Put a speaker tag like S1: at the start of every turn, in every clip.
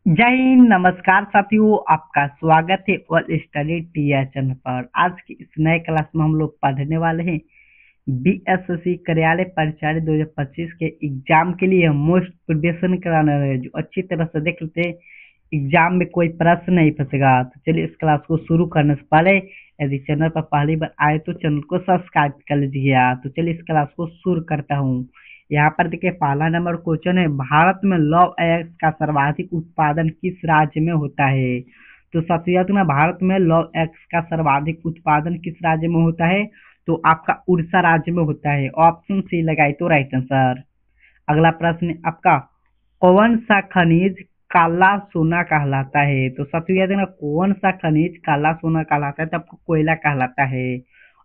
S1: जय हिंद, नमस्कार साथियों। आपका स्वागत है और स्टडी टीआर चैनल पर। आज की इस नए क्लास में हम लोग पढ़ने वाले हैं बीएसएससी कार्यालय परिचारी 2025 के एग्जाम के लिए मोस्ट प्रिपरेशन कराने वाले जो अच्छी तरह से देख लेते हैं एग्जाम में कोई प्रश्न नहीं फंसेगा। तो चलिए इस क्लास को शुरू करने से पहले यदि चैनल पर पहली बार आए तो चैनल को सब्सक्राइब कर लीजिएगा। तो चलिए इस क्लास को शुरू करता हूँ। यहाँ पर देखिए पहला नंबर क्वेश्चन है, भारत में लौह अयस्क का सर्वाधिक उत्पादन किस राज्य में होता है? तो सबसे ज्यादा भारत में लौह अयस्क का सर्वाधिक उत्पादन किस राज्य में होता है? तो आपका उड़ीसा राज्य में होता है। ऑप्शन सी लगाए तो राइट आंसर। अगला प्रश्न आपका, कौन सा खनिज काला सोना कहलाता है? तो सबसे याद है ना, कौन सा खनिज काला सोना कहलाता है? तो आपको कोयला कहलाता है।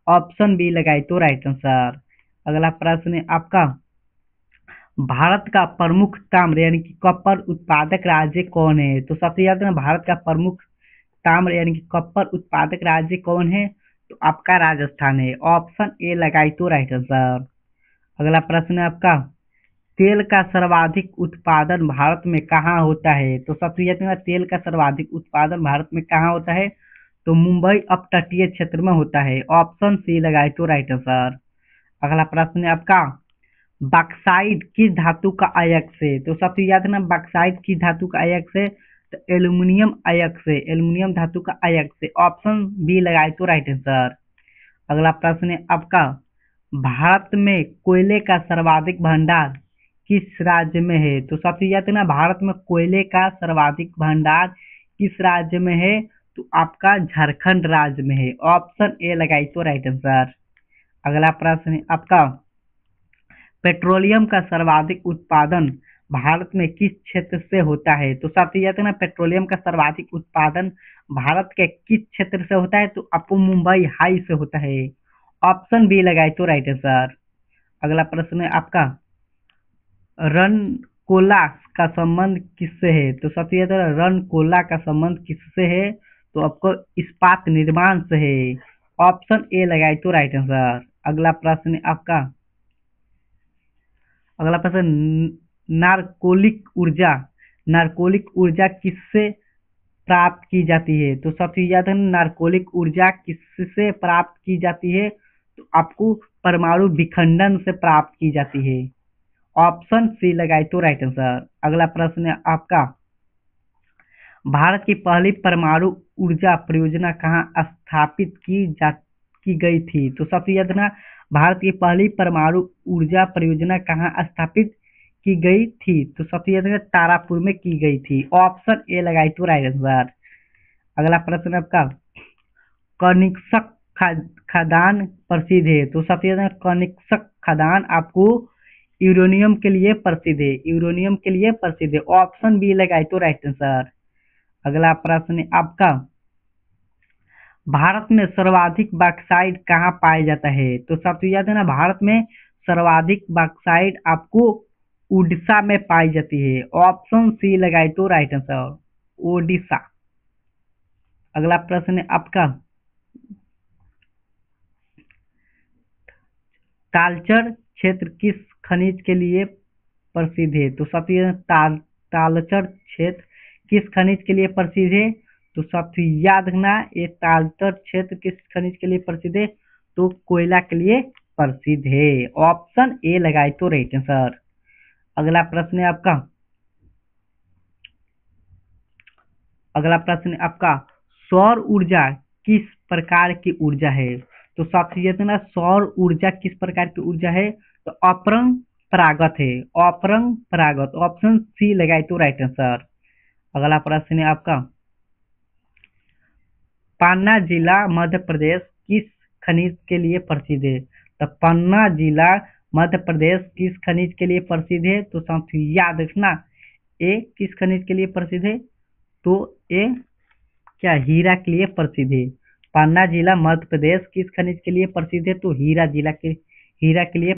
S1: ऑप्शन बी लगाए तो राइट आंसर। अगला प्रश्न आपका, भारत का प्रमुख ताम्र यानी कि कॉपर उत्पादक राज्य कौन है? तो सबसे याद है ना, भारत का प्रमुख ताम्र यानी कि कॉपर उत्पादक राज्य कौन है? तो आपका राजस्थान है। ऑप्शन ए लगाई तो राइट आंसर। अगला प्रश्न है आपका, तेल का सर्वाधिक उत्पादन भारत में कहाँ होता है? तो सबसे याद है ना, तेल का सर्वाधिक उत्पादन भारत में कहाँ होता है? तो मुंबई अपतटीय क्षेत्र में होता है। ऑप्शन सी लगाए तो राइट आंसर। अगला प्रश्न है आपका, बॉक्साइट किस धातु का अयस्क है? तो सबसे याद है ना, बॉक्साइट किस धातु का अयस्क है? तो एल्यूमिनियम अयस्क है, एल्यूमिनियम धातु का अयस्क है। ऑप्शन बी लगाए तो राइट आंसर। अगला प्रश्न है आपका, भारत में कोयले का सर्वाधिक भंडार किस राज्य में है? तो सबसे याद है ना, भारत में कोयले का सर्वाधिक भंडार किस राज्य में है? तो आपका झारखंड राज्य में है। ऑप्शन ए लगाई तो राइट आंसर। अगला प्रश्न है आपका, पेट्रोलियम का सर्वाधिक उत्पादन भारत में किस क्षेत्र से होता है? तो साथी याद है ना, पेट्रोलियम का सर्वाधिक उत्पादन भारत के किस क्षेत्र से होता है? तो आपको मुंबई हाई से होता है। ऑप्शन बी लगाए तो राइट आंसर। अगला प्रश्न है आपका, रन कोला का संबंध किससे है? तो साथी याद है ना, रन कोला का संबंध किससे है? तो आपको इस्पात निर्माण से है। ऑप्शन ए लगाए तो राइट आंसर। अगला प्रश्न है आपका, अगला प्रश्न, नारकोलिक ऊर्जा, नारकोलिक ऊर्जा किससे प्राप्त की जाती है? तो सबसे याद है, नारकोलिक ऊर्जा किससे प्राप्त की जाती है? तो आपको परमाणु विखंडन से प्राप्त की जाती है। ऑप्शन सी लगाए तो राइट आंसर। अगला प्रश्न है आपका, भारत की पहली परमाणु ऊर्जा परियोजना कहाँ स्थापित की गई थी? तो सबसे याद ना, भारत की पहली परमाणु ऊर्जा परियोजना कहाँ स्थापित की गई थी? तो सबसे याद ना, तारापुर में की गई थी। ऑप्शन ए लगाई तो राइट आंसर। अगला प्रश्न आपका, कनिष्क खदान प्रसिद्ध है? तो सबसे ज्यादा कनिष्क खदान आपको यूरेनियम के लिए प्रसिद्ध है, यूरेनियम के लिए प्रसिद्ध है। ऑप्शन बी लगाए तो राइट आंसर। अगला प्रश्न है आपका, भारत में सर्वाधिक बॉक्साइट कहाँ पाया जाता है? तो सबसे याद है ना, भारत में सर्वाधिक बॉक्साइट आपको उड़ीसा में पाई जाती है। ऑप्शन सी लगाए तो राइट आंसर, ओडिशा। अगला प्रश्न है आपका, तालचर क्षेत्र किस खनिज के लिए प्रसिद्ध है? तो सबसे तालचर क्षेत्र किस खनिज के लिए प्रसिद्ध है? तो सबसे याद रखना, ये तालचर क्षेत्र किस खनिज के लिए प्रसिद्ध है? तो कोयला के लिए प्रसिद्ध है। ऑप्शन ए लगाए तो राइट आंसर। अगला प्रश्न है आपका, अगला प्रश्न है आपका, सौर ऊर्जा किस प्रकार की ऊर्जा है? तो सबसे ना, सौर ऊर्जा किस प्रकार की ऊर्जा है? तो अपरंपरागत है, अपरंपरागत। ऑप्शन सी लगाए तो राइट आंसर। अगला प्रश्न है आपका, पन्ना जिला मध्य प्रदेश किस खनिज के लिए प्रसिद्ध है? तो पन्ना जिला मध्य प्रदेश किस खनिज के लिए प्रसिद्ध है? तो साथियों याद रखना, ए किस खनिज के लिए प्रसिद्ध है? तो ए क्या हीरा के लिए प्रसिद्ध है। पन्ना जिला मध्य प्रदेश किस खनिज के लिए प्रसिद्ध है? तो हीरा के लिए